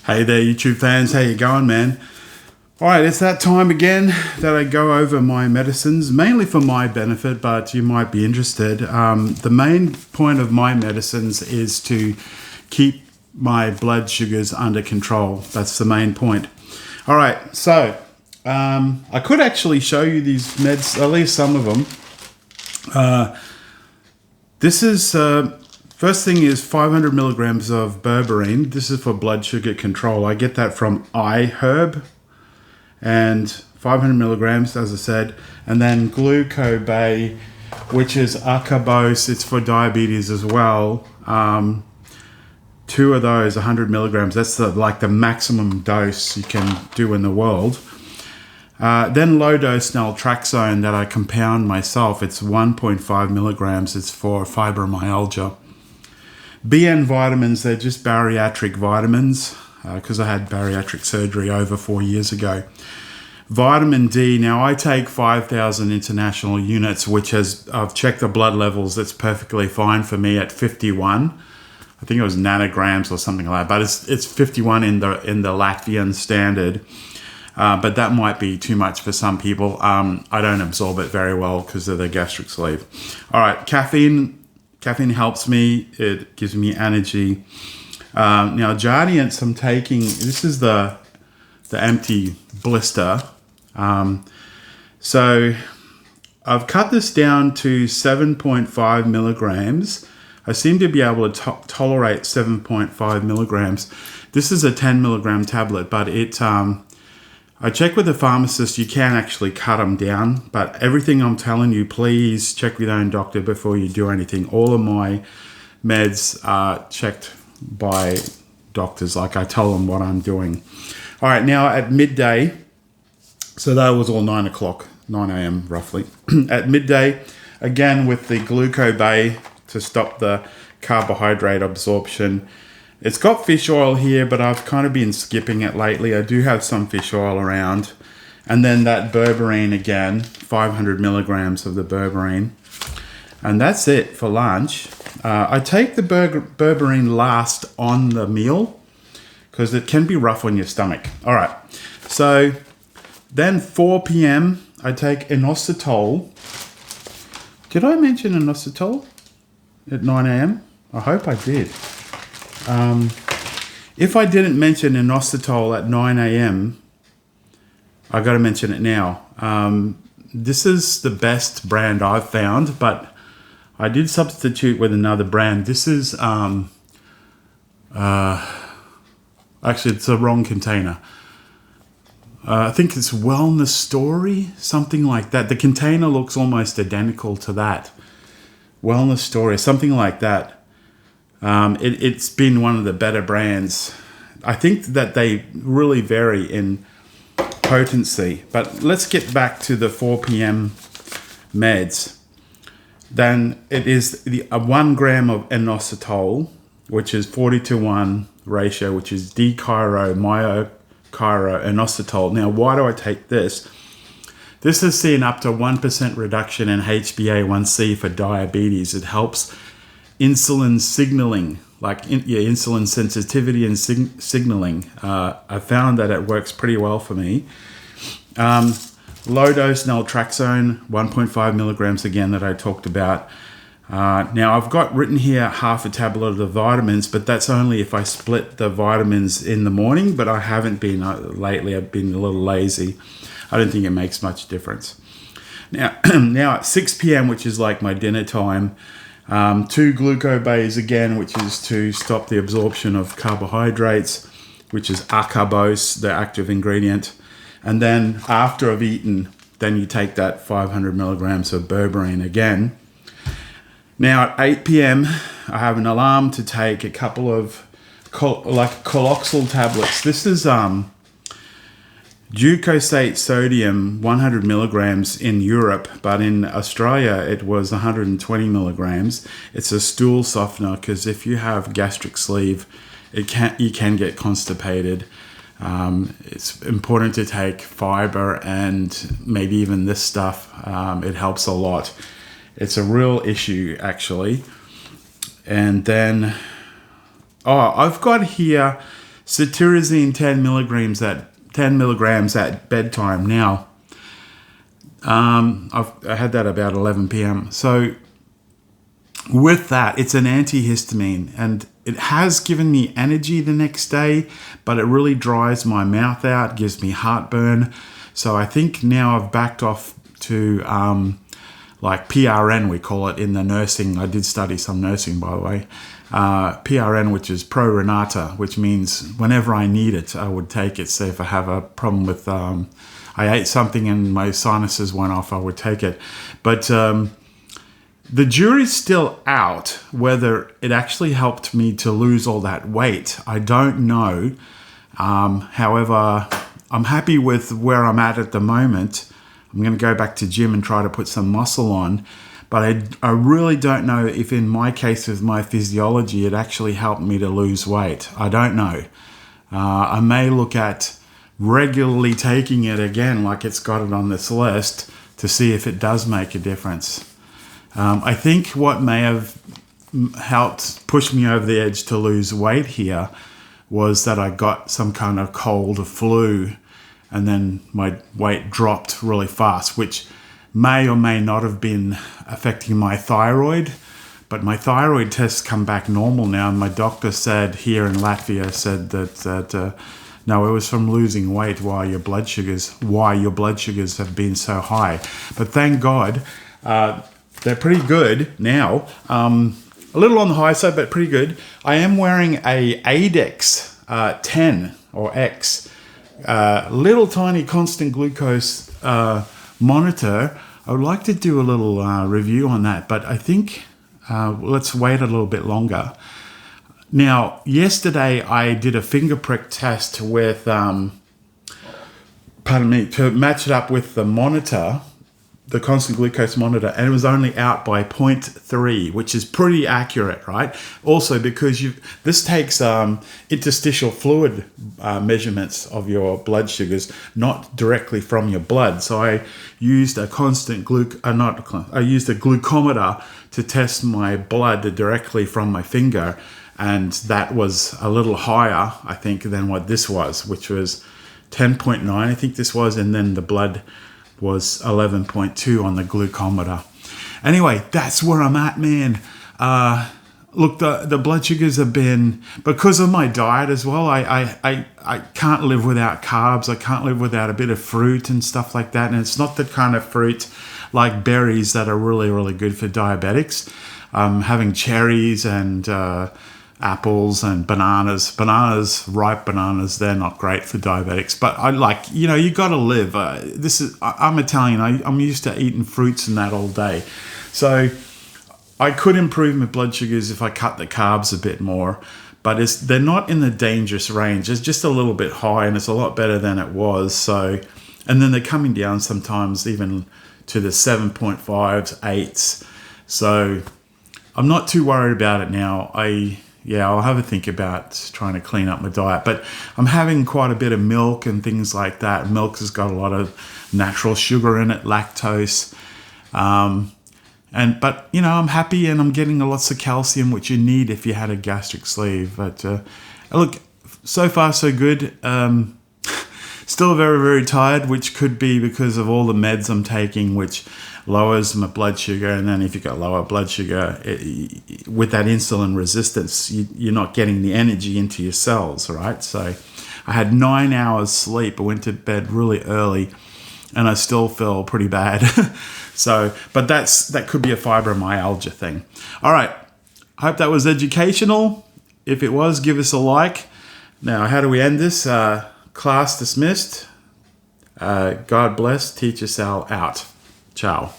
Hey there, YouTube fans. How you going, man? All right, it's that time again that I go over my medicines, mainly for my benefit, but you might be interested. The main point of my medicines is to keep my blood sugars under control. That's the main point. All right, so I could actually show you these meds, at least some of them. This is... First thing is 500 milligrams of berberine. This is for blood sugar control. I get that from iHerb, and 500 milligrams, as I said. And then Glucobay, which is acarbose. It's for diabetes as well. Two of those, 100 milligrams. That's the maximum dose you can do in the world. Then low dose naltrexone that I compound myself. It's 1.5 milligrams. It's for fibromyalgia. BN vitamins, they're just bariatric vitamins because I had bariatric surgery over 4 years ago. Vitamin D, now I take 5,000 international units, which I've checked the blood levels, it's perfectly fine for me at 51. I think it was nanograms or something like that, but it's 51 in the Latvian standard. But that might be too much for some people. I don't absorb it very well because of the gastric sleeve. All right, caffeine helps me. It gives me energy. Now, Jardiance I'm taking, this is the empty blister. So I've cut this down to 7.5 milligrams. I seem to be able to tolerate 7.5 milligrams. This is a 10 milligram tablet, but I checked with the pharmacist, you can actually cut them down, but everything I'm telling you, please check with your own doctor before you do anything. All of my meds are checked by doctors, like I tell them what I'm doing. All right, now at midday, so that was all 9 a.m. roughly. At midday, again with the Glucobay to stop the carbohydrate absorption. It's got fish oil here, but I've kind of been skipping it lately. I do have some fish oil around. And then that berberine again, 500 milligrams of the berberine. And that's it for lunch. I take the berberine last on the meal because it can be rough on your stomach. All right. So then 4 p.m., I take inositol. Did I mention inositol at 9 a.m.? I hope I did. If I didn't mention inositol at 9 a.m., I got to mention it now. This is the best brand I've found, but I did substitute with another brand. This is, actually it's the wrong container. I think it's Wellness Story, something like that. The container looks almost identical to that. Wellness Story, something like that. It's been one of the better brands. I think that they really vary in potency. But let's get back to the 4 p.m. meds. Then it is 1 gram of inositol, which is 40:1 ratio, which is D-chiro, myo-chiro, inositol. Now, why do I take this? This has seen up to 1% reduction in HbA1c for diabetes. It helps insulin signaling, insulin sensitivity and signaling. I found that it works pretty well for me. Low dose naltrexone, 1.5 milligrams again that I talked about. Now I've got written here half a tablet of the vitamins, but that's only if I split the vitamins in the morning, but I haven't been lately. I've been a little lazy. I don't think it makes much difference. Now at 6 p.m., which is like my dinner time, 2 Glucobays again, which is to stop the absorption of carbohydrates, which is acarbose, the active ingredient. And then after I've eaten, then you take that 500 milligrams of berberine again. Now at 8 p.m., I have an alarm to take a couple of Coloxal tablets. This is glucosate sodium, 100 milligrams in Europe, but in Australia it was 120 milligrams. It's a stool softener because if you have gastric sleeve, you can get constipated. It's important to take fiber and maybe even this stuff. It helps a lot. It's a real issue, actually. And then, I've got here cetirizine 10 milligrams at bedtime. Now, I had that about 11 p.m. So with that, it's an antihistamine, and it has given me energy the next day, but it really dries my mouth out, gives me heartburn. So I think now I've backed off to like PRN, we call it in the nursing. I did study some nursing, by the way. PRN, which is Pro Renata, which means whenever I need it, I would take it. Say if I have a problem with, I ate something and my sinuses went off, I would take it. But the jury's still out whether it actually helped me to lose all that weight. I don't know. However, I'm happy with where I'm at the moment. I'm going to go back to gym and try to put some muscle on. But I really don't know if in my case with my physiology, it actually helped me to lose weight. I don't know. I may look at regularly taking it again, like it's got it on this list, to see if it does make a difference. I think what may have helped push me over the edge to lose weight here was that I got some kind of cold or flu, and then my weight dropped really fast, which may or may not have been affecting my thyroid. But my thyroid tests come back normal now, and my doctor said here in Latvia said that no, it was from losing weight why your blood sugars have been so high. But thank God, they're pretty good now. A little on the high side, but pretty good. I am wearing a Adex 10 or X, little tiny constant glucose monitor. I would like to do a little review on that, but I think let's wait a little bit longer. Now, yesterday I did a finger prick test with, to match it up with the monitor, the constant glucose monitor, and it was only out by 0.3, which is pretty accurate, right? Also, because this takes interstitial fluid measurements of your blood sugars, not directly from your blood. So I used a used a glucometer to test my blood directly from my finger, and that was a little higher, I think, than what this was, which was 10.9, I think this was, and then the blood was 11.2 on the glucometer. Anyway, that's where I'm at, man. Look, the blood sugars have been, because of my diet as well, I can't live without carbs. I can't live without a bit of fruit and stuff like that. And it's not the kind of fruit like berries that are really, really good for diabetics. Having cherries and apples and bananas, ripe bananas, they're not great for diabetics, but I like, you got to live. I'm Italian. I'm used to eating fruits and that all day. So I could improve my blood sugars if I cut the carbs a bit more, but they're not in the dangerous range. It's just a little bit high, and it's a lot better than it was. So, and then they're coming down sometimes even to the 7.5s, 8s. So I'm not too worried about it now. I'll have a think about trying to clean up my diet, but I'm having quite a bit of milk and things like that. Milk has got a lot of natural sugar in it, lactose. But I'm happy, and I'm getting lots of calcium, which you need if you had a gastric sleeve. But look, so far so good. Still very, very tired, which could be because of all the meds I'm taking, which lowers my blood sugar. And then if you've got lower blood sugar, with that insulin resistance, you're not getting the energy into your cells, right? So I had 9 hours sleep. I went to bed really early, and I still feel pretty bad. But that could be a fibromyalgia thing. All right. I hope that was educational. If it was, give us a like. Now, how do we end this? Class dismissed. God bless. Teacher Sal out. Ciao.